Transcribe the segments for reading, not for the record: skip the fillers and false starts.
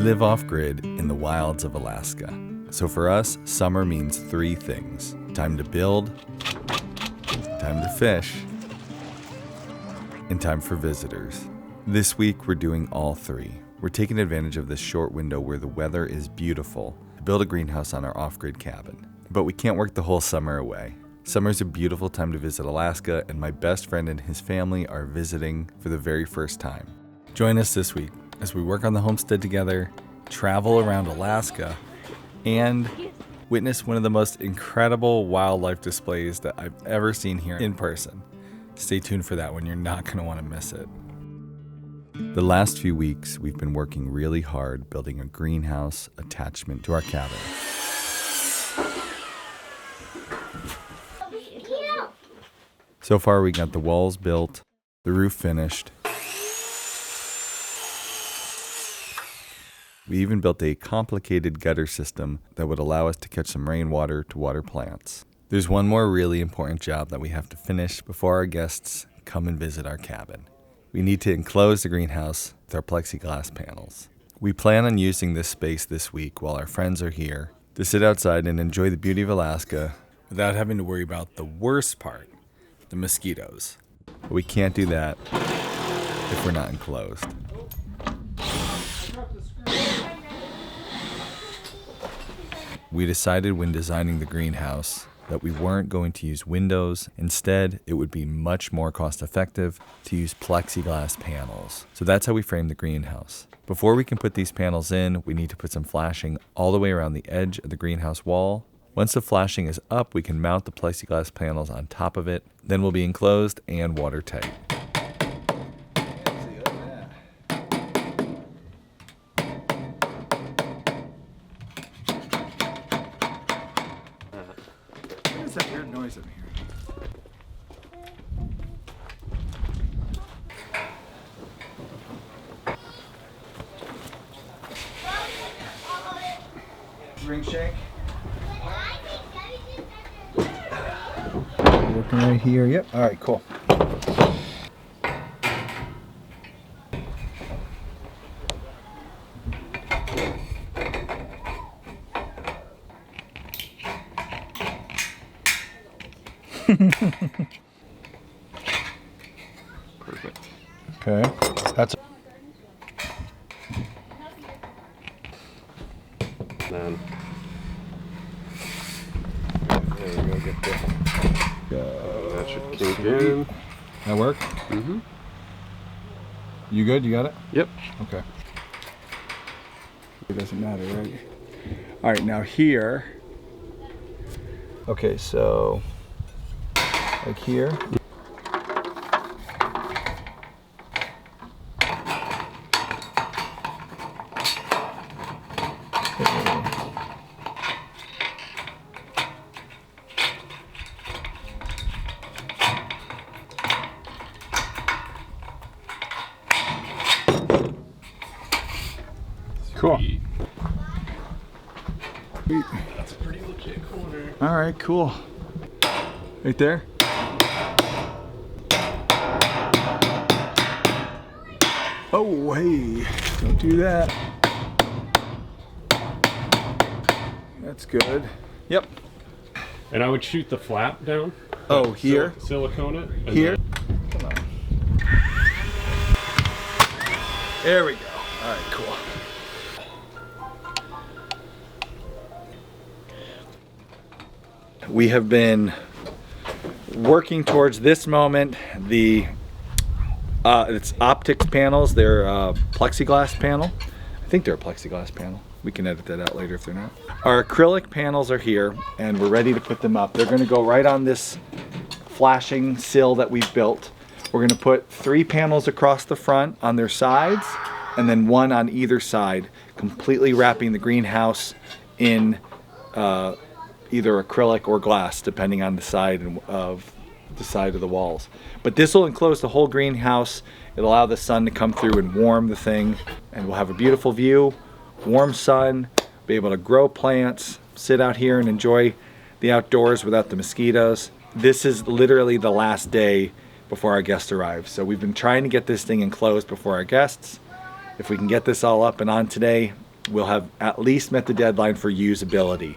live off-grid in the wilds of Alaska. So for us, summer means three things: time to build, time to fish, and time for visitors. This week, we're doing all three. We're taking advantage of this short window where the weather is beautiful to build a greenhouse on our off-grid cabin. But we can't work the whole summer away. Summer's a beautiful time to visit Alaska, and my best friend and his family are visiting for the very first time. Join us this week as we work on the homestead together, travel around Alaska, and witness one of the most incredible wildlife displays that I've ever seen here in person. Stay tuned for that one, you're not going to want to miss it. The last few weeks, we've been working really hard building a greenhouse attachment to our cabin. So far, we got the walls built, the roof finished. We even built a complicated gutter system that would allow us to catch some rainwater to water plants. There's one more really important job that we have to finish before our guests come and visit our cabin. We need to enclose the greenhouse with our plexiglass panels. We plan on using this space this week while our friends are here to sit outside and enjoy the beauty of Alaska without having to worry about the worst part, the mosquitoes. But we can't do that if we're not enclosed. We decided when designing the greenhouse that we weren't going to use windows. Instead, it would be much more cost effective to use plexiglass panels. So that's how we framed the greenhouse. Before we can put these panels in, we need to put some flashing all the way around the edge of the greenhouse wall. Once the flashing is up, we can mount the plexiglass panels on top of it. Then we'll be enclosed and watertight. What is that weird noise in here? Ring shank. Working right here. Yep. All right. Cool. Perfect. Okay. That's. Then there we go. Get the. That should kink in. That work? Mm-hmm. You good? You got it? Yep. Okay. It doesn't matter, right? All right. Now here. Okay. So. Like here. Cool. Sweet. That's a pretty legit corner. All right, cool. Right there. Oh, hey, don't do that. That's good. Yep. And I would shoot the flap down. Oh, here? Silicone it. And Here? then- Come on. There we go. All right, cool. We have been working towards this moment. It's optics panels. They're plexiglass panel. I think they're a plexiglass panel. We can edit that out later if they're not. Our acrylic panels are here and we're ready to put them up. They're gonna go right on this flashing sill that we've built. We're gonna put 3 panels across the front on their sides and then 1 on either side, completely wrapping the greenhouse in either acrylic or glass, depending on the side of the walls. But this will enclose the whole greenhouse. It'll allow the sun to come through and warm the thing, and we'll have a beautiful view, warm sun, be able to grow plants, sit out here and enjoy the outdoors without the mosquitoes. This is literally the last day before our guests arrive. So we've been trying to get this thing enclosed before our guests. If we can get this all up and on today, we'll have at least met the deadline for usability.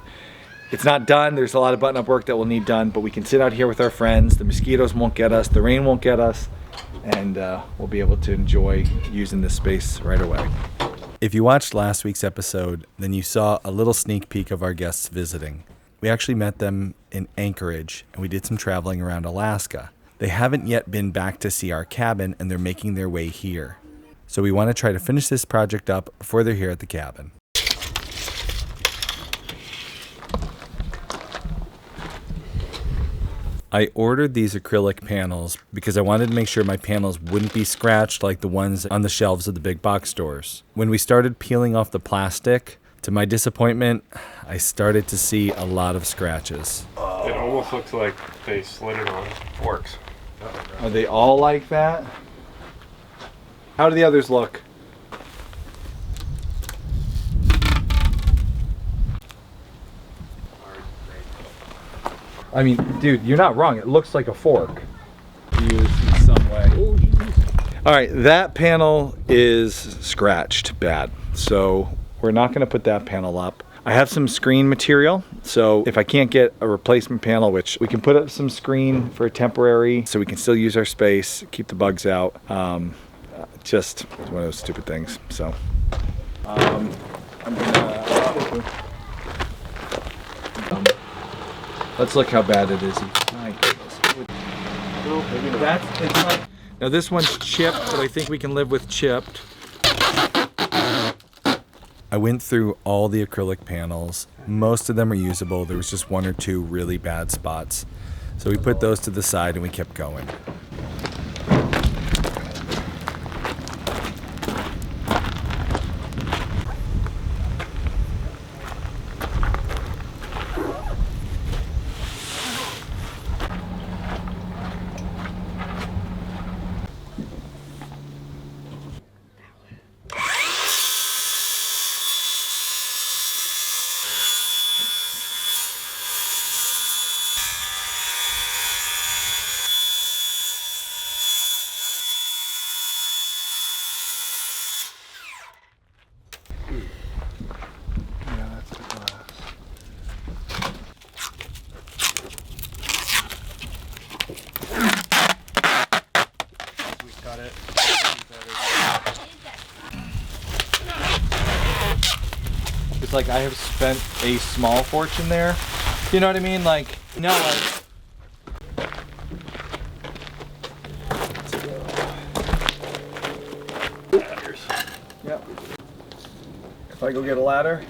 It's not done. There's a lot of button-up work that we'll need done, but we can sit out here with our friends. The mosquitoes won't get us, the rain won't get us, and we'll be able to enjoy using this space right away. If you watched last week's episode, then you saw a little sneak peek of our guests visiting. We actually met them in Anchorage, and we did some traveling around Alaska. They haven't yet been back to see our cabin, and they're making their way here. So we want to try to finish this project up before they're here at the cabin. I ordered these acrylic panels because I wanted to make sure my panels wouldn't be scratched like the ones on the shelves of the big box stores. When we started peeling off the plastic, to my disappointment, I started to see a lot of scratches. It almost looks like they slid it on forks. Are they all like that? How do the others look? I mean, dude, you're not wrong. It looks like a fork used in some way. All right, that panel is scratched bad, so we're not going to put that panel up. I have some screen material, so if I can't get a replacement panel, which we can put up some screen for a temporary so we can still use our space, keep the bugs out. Just one of those stupid things. So I'm gonna let's look how bad it is. My goodness. It's like, now this one's chipped, but I think we can live with chipped. I went through all the acrylic panels. Most of them are usable. There was just one or two really bad spots. So we put those to the side and we kept going. Yeah, that's the glass. We cut it. It's like I have spent a small fortune there. You know what I mean? Like, no, like. Yep. If I go get a ladder.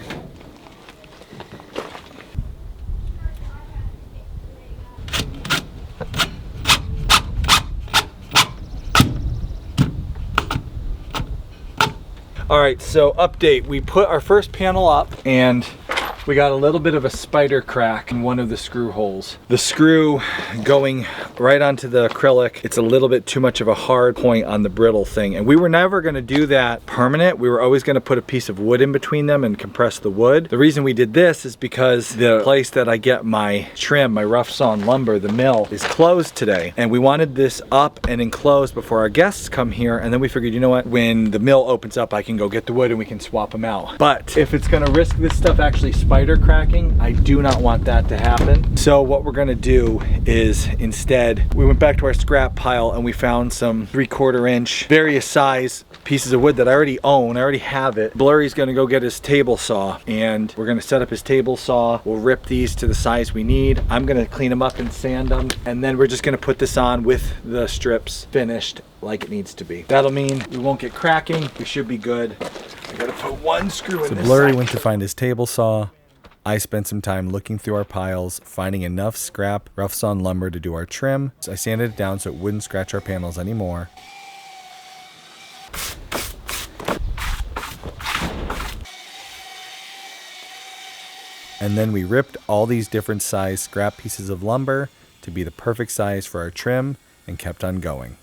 All right, so update. We put our first panel up and we got a little bit of a spider crack in one of the screw holes. The screw going right onto the acrylic, it's a little bit too much of a hard point on the brittle thing. And we were never gonna do that permanent. We were always gonna put a piece of wood in between them and compress the wood. The reason we did this is because the place that I get my trim, my rough sawn lumber, the mill, is closed today. And we wanted this up and enclosed before our guests come here. And then we figured, you know what? When the mill opens up, I can go get the wood and we can swap them out. But if it's gonna risk this stuff actually spider cracking, I do not want that to happen. So what we're gonna do is instead, we went back to our scrap pile and we found some 3/4 inch, various size pieces of wood that I already own. I already have it. Blurry's gonna go get his table saw and we're gonna set up his table saw. We'll rip these to the size we need. I'm gonna clean them up and sand them. And then we're just gonna put this on with the strips finished like it needs to be. That'll mean we won't get cracking. We should be good. I gotta put one screw in So this Blurry side. went to find his table saw. I spent some time looking through our piles, finding enough scrap rough sawn lumber to do our trim. So I sanded it down so it wouldn't scratch our panels anymore. And then we ripped all these different size scrap pieces of lumber to be the perfect size for our trim and kept on going.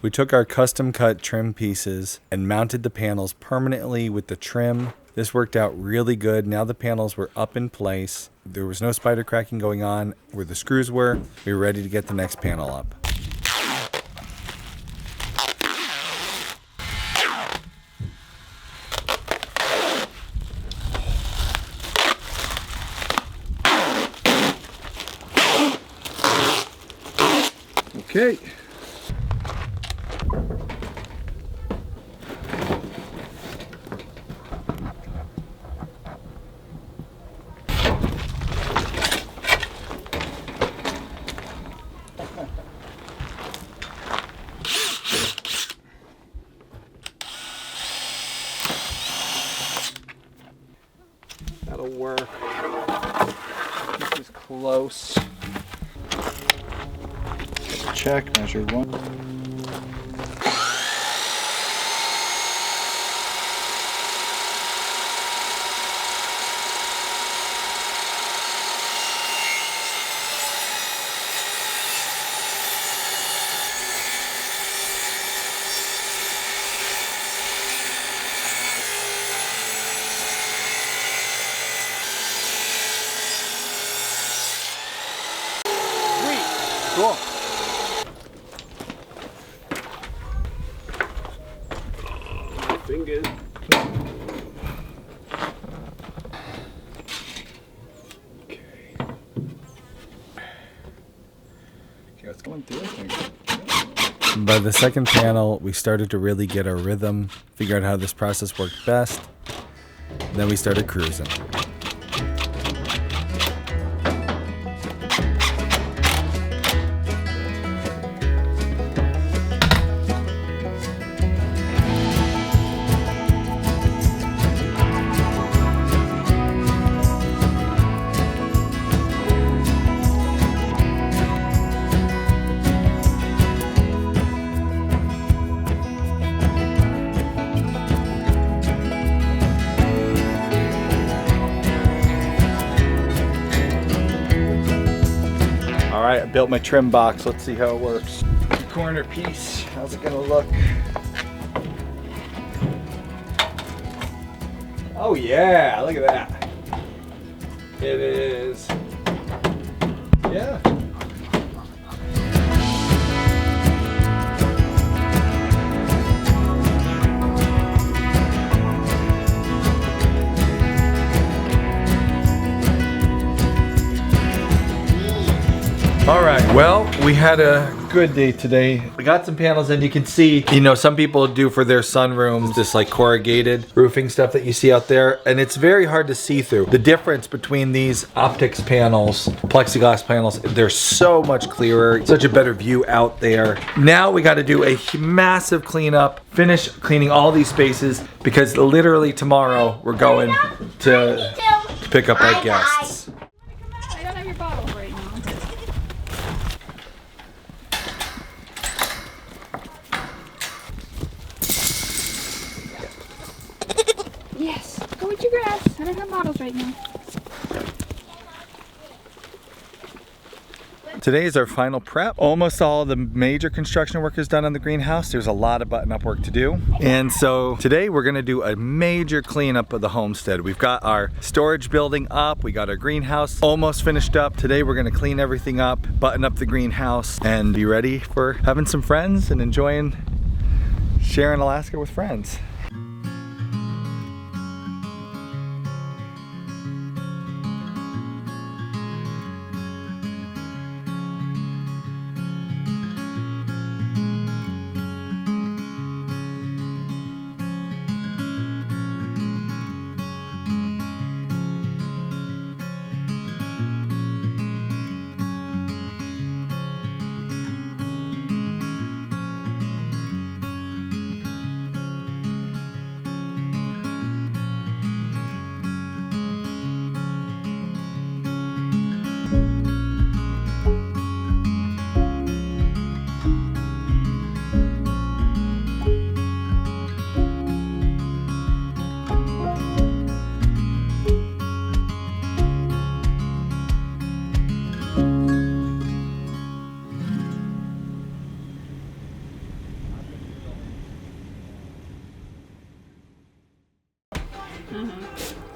We took our custom cut trim pieces and mounted the panels permanently with the trim. This worked out really good. Now the panels were up in place. There was no spider cracking going on where the screws were. We were ready to get the next panel up. Okay. That'll work. This is close. Check, measure one. Sweet. Cool. Fingers. Okay, let's go through, I think. By the second panel, we started to really get our rhythm, figure out how this process worked best. Then we started cruising. All right, I built my trim box. Let's see how it works. Corner piece, how's it gonna look? Oh yeah, look at that. It is, yeah. All right, well, we had a good day today. We got some panels and you can see, you know, some people do for their sunrooms this like corrugated roofing stuff that you see out there, and it's very hard to see through. The difference between these optics panels, plexiglass panels, they're so much clearer, such a better view out there. Now we got to do a massive cleanup, finish cleaning all these spaces, because literally tomorrow we're going to pick up our guests. I don't have your bottle right now. Yes, go eat your grass. I don't have bottles right now. Today is our final prep. Almost all the major construction work is done on the greenhouse. There's a lot of button-up work to do. And so today we're gonna do a major cleanup of the homestead. We've got our storage building up. We got our greenhouse almost finished up. Today we're gonna clean everything up, button up the greenhouse, and be ready for having some friends and enjoying sharing Alaska with friends.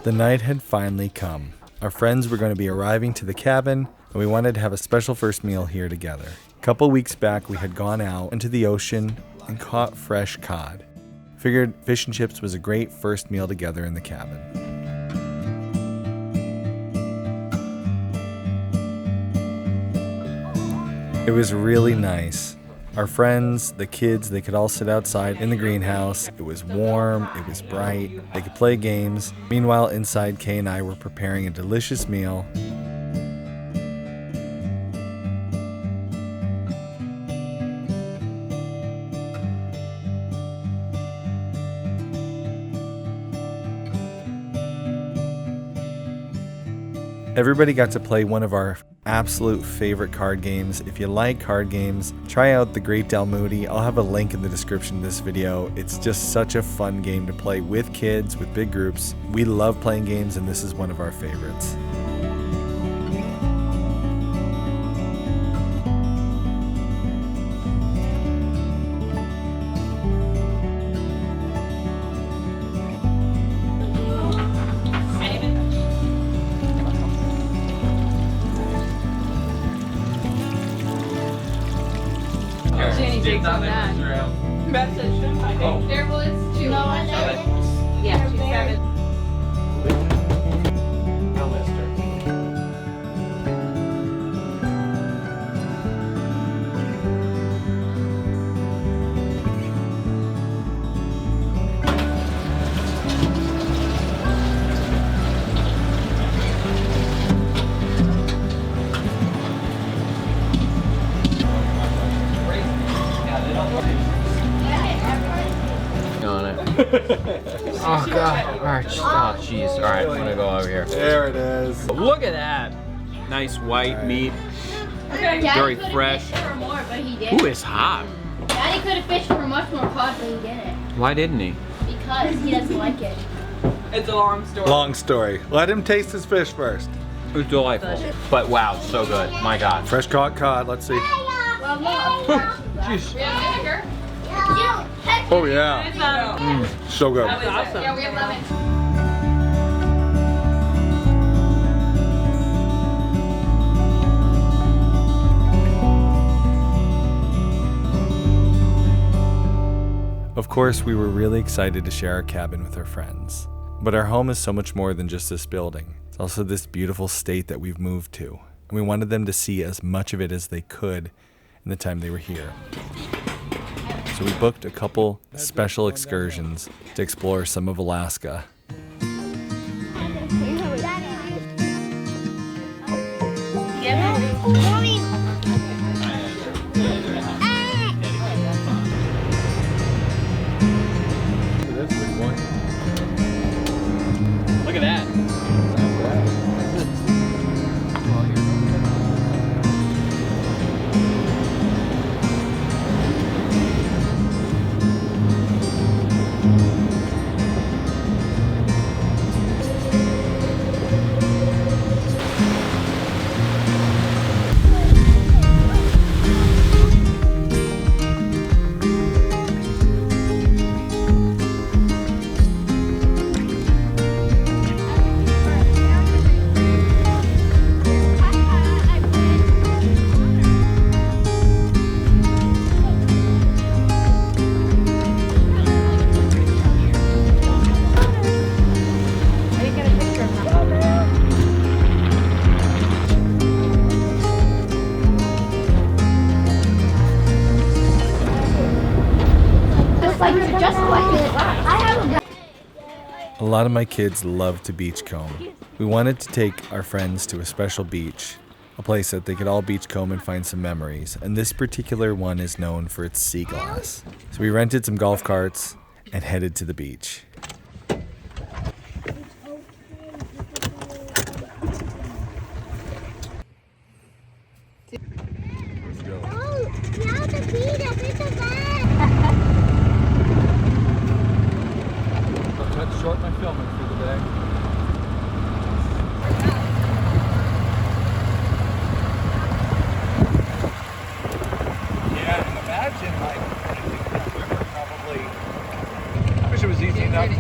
The night had finally come. Our friends were going to be arriving to the cabin, and we wanted to have a special first meal here together. A couple weeks back, we had gone out into the ocean and caught fresh cod. Figured fish and chips was a great first meal together in the cabin. It was really nice. Our friends, the kids, they could all sit outside in the greenhouse. It was warm, it was bright, they could play games. Meanwhile, inside, Kay and I were preparing a delicious meal. Everybody got to play one of our absolute favorite card games. If you like card games, try out The Great Dalmoody. I'll have a link in the description of this video. It's just such a fun game to play with kids, with big groups. We love playing games, and this is one of our favorites. On that. Beth said shrimp, I think. There was 2. No, I know. Yeah, 2 7. No, mister. Oh god. Alright, oh jeez. Alright, I'm gonna go over here. There it is. Look at that! Nice white meat. Daddy Very could've fresh. fished for more, but he didn't. Ooh, it's hot. Daddy could have fished for much more cod, but he didn't. Why didn't he? Because he doesn't like it. It's a long story. Long story. Let him taste his fish first. It was delightful. But wow, so good. My god. Fresh caught cod. Let's see. Well, look. Jeez. We have vinegar. Oh yeah. So good. That was awesome. Yeah, we have lemon. Of course, we were really excited to share our cabin with our friends. But our home is so much more than just this building. It's also this beautiful state that we've moved to. And we wanted them to see as much of it as they could in the time they were here. So we booked a couple special excursions to explore some of Alaska. Look at that. A lot of my kids love to beachcomb. We wanted to take our friends to a special beach, a place that they could all beachcomb and find some memories, and this particular one is known for its sea glass. So we rented some golf carts and headed to the beach. Cut short my filming for the day. Yeah, and imagine like probably. I wish it was easy enough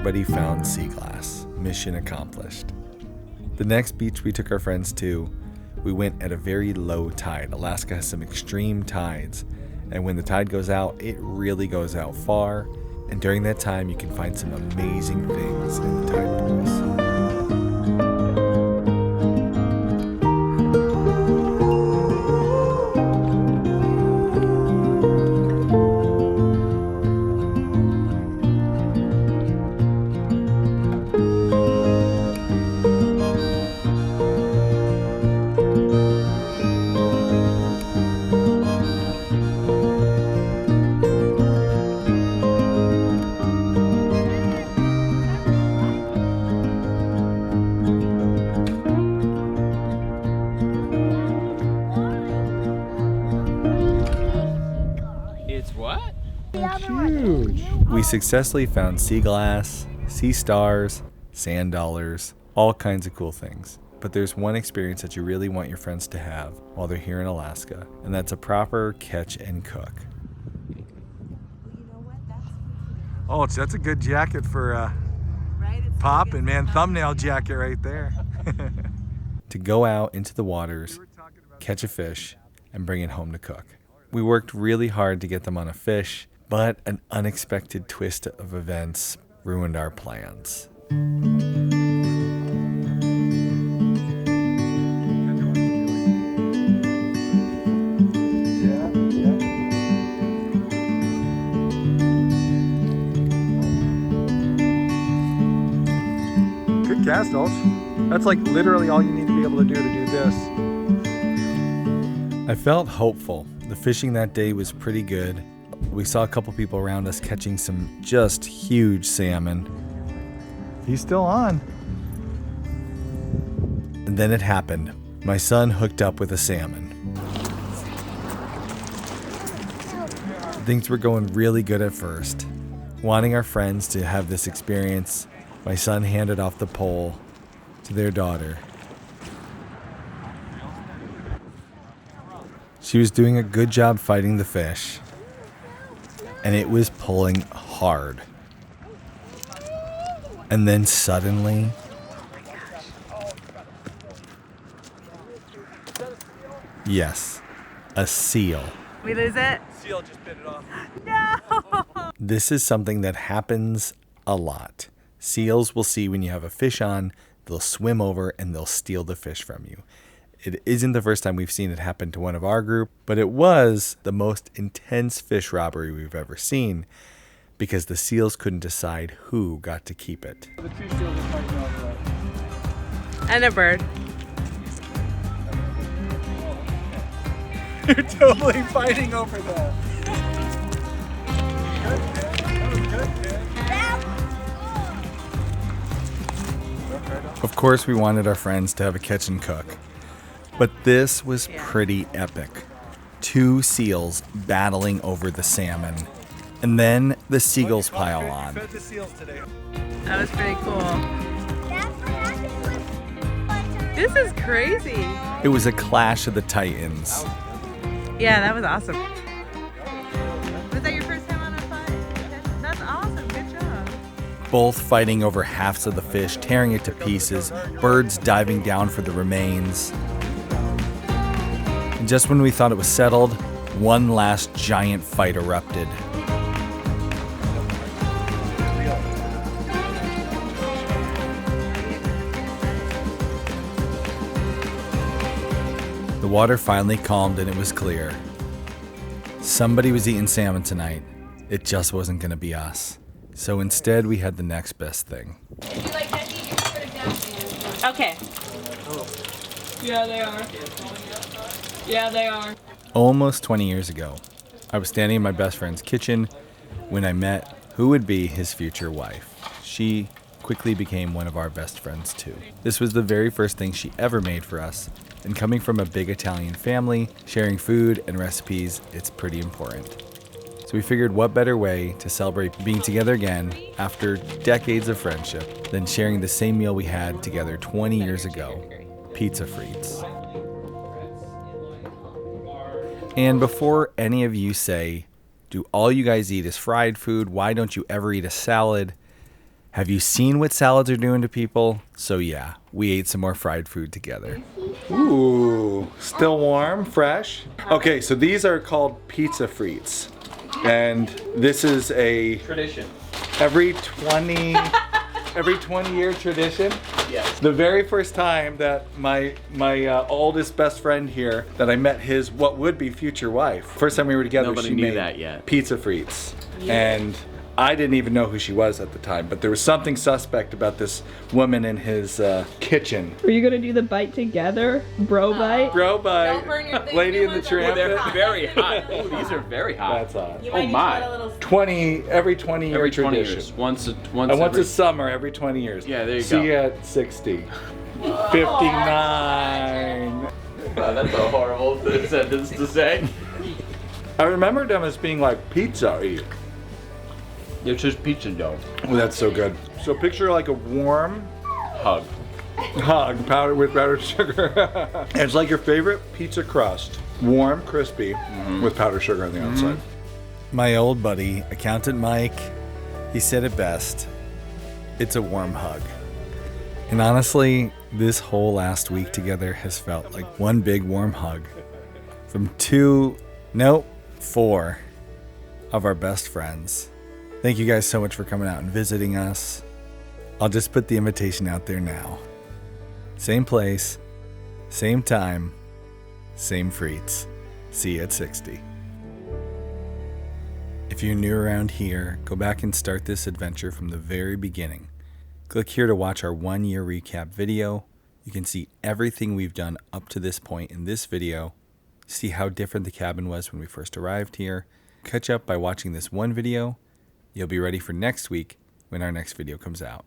everybody found sea glass. Mission accomplished. The next beach we took our friends to, we went at a very low tide. Alaska has some extreme tides, and when the tide goes out, it really goes out far. And during that time, you can find some amazing things in the tide pools. We successfully found sea glass, sea stars, sand dollars, all kinds of cool things. But there's one experience that you really want your friends to have while they're here in Alaska, and that's a proper catch and cook. Oh, that's a good jacket for Pop, and man, thumbnail jacket right there. To go out into the waters, catch a fish, and bring it home to cook. We worked really hard to get them on a fish, but an unexpected twist of events ruined our plans. Good cast, Ulch. That's like literally all you need to be able to do this. I felt hopeful. The fishing that day was pretty good. We saw a couple people around us catching some just huge salmon. He's still on. And then it happened. My son hooked up with a salmon. Things were going really good at first. Wanting our friends to have this experience, my son handed off the pole to their daughter. She was doing a good job fighting the fish, and it was pulling hard. And then suddenly, yes, a seal. We lose it? Seal just bit it off. No! This is something that happens a lot. Seals will see when you have a fish on, they'll swim over and they'll steal the fish from you. It isn't the first time we've seen it happen to one of our group, but it was the most intense fish robbery we've ever seen because the seals couldn't decide who got to keep it. The two seals are fighting over that. And a bird. You're totally fighting over that. Of course, we wanted our friends to have a catch and cook, but this was pretty epic. Two seals battling over the salmon, and then the seagulls pile on. Fed the seals today. That was pretty cool. This is crazy. It was a clash of the titans. Yeah, that was awesome. Was that your first time on a fight? That's awesome. Good job. Both fighting over halves of the fish, tearing it to pieces, birds diving down for the remains. And just when we thought it was settled, one last giant fight erupted. The water finally calmed and it was clear. Somebody was eating salmon tonight. It just wasn't going to be us. So instead, we had the next best thing. Okay. Yeah, they are. Yeah, they are. Almost 20 years ago, I was standing in my best friend's kitchen when I met who would be his future wife. She quickly became one of our best friends too. This was the very first thing she ever made for us, and coming from a big Italian family, sharing food and recipes, it's pretty important. So we figured what better way to celebrate being together again after decades of friendship than sharing the same meal we had together 20 years ago, pizza frites. And before any of you say, do all you guys eat is fried food, why don't you ever eat a salad? Have you seen what salads are doing to people? So yeah, we ate some more fried food together. Ooh, still warm, fresh. Okay, so these are called pizza frites. And this is a Tradition. every 20 year tradition. Yes. The very first time that my oldest best friend here, that I met his what would be future wife. First time we were together, Nobody she knew made that yet. pizza frites. And I didn't even know who she was at the time, but there was something suspect about this woman in his kitchen. Were you gonna do the bite together? Bro bite? Bro bite, Don't burn your thing Lady too in the much. Tramp. They're very hot. Oh, these are very hot. That's hot. You Oh might need to my. put a little 20 every 20 year Every 20 tradition. years. Once And once every... a summer, every 20 years. Yeah, there you See go. you at 60. 59. That's a horrible sentence to say. I remember them as being like pizza-y. It's just pizza dough. Oh, that's so good. So picture like a warm Hug. hug powdered with powdered sugar. And it's like your favorite pizza crust. Warm, crispy, with powdered sugar on the outside. My old buddy, Accountant Mike, he said it best. It's a warm hug. And honestly, this whole last week together has felt like one big warm hug from 4 of our best friends. Thank you guys so much for coming out and visiting us. I'll just put the invitation out there now. Same place, same time, same frites. See you at 60. If you're new around here, go back and start this adventure from the very beginning. Click here to watch our 1 year recap video. You can see everything we've done up to this point in this video. See how different the cabin was when we first arrived here. Catch up by watching this one video. You'll be ready for next week when our next video comes out.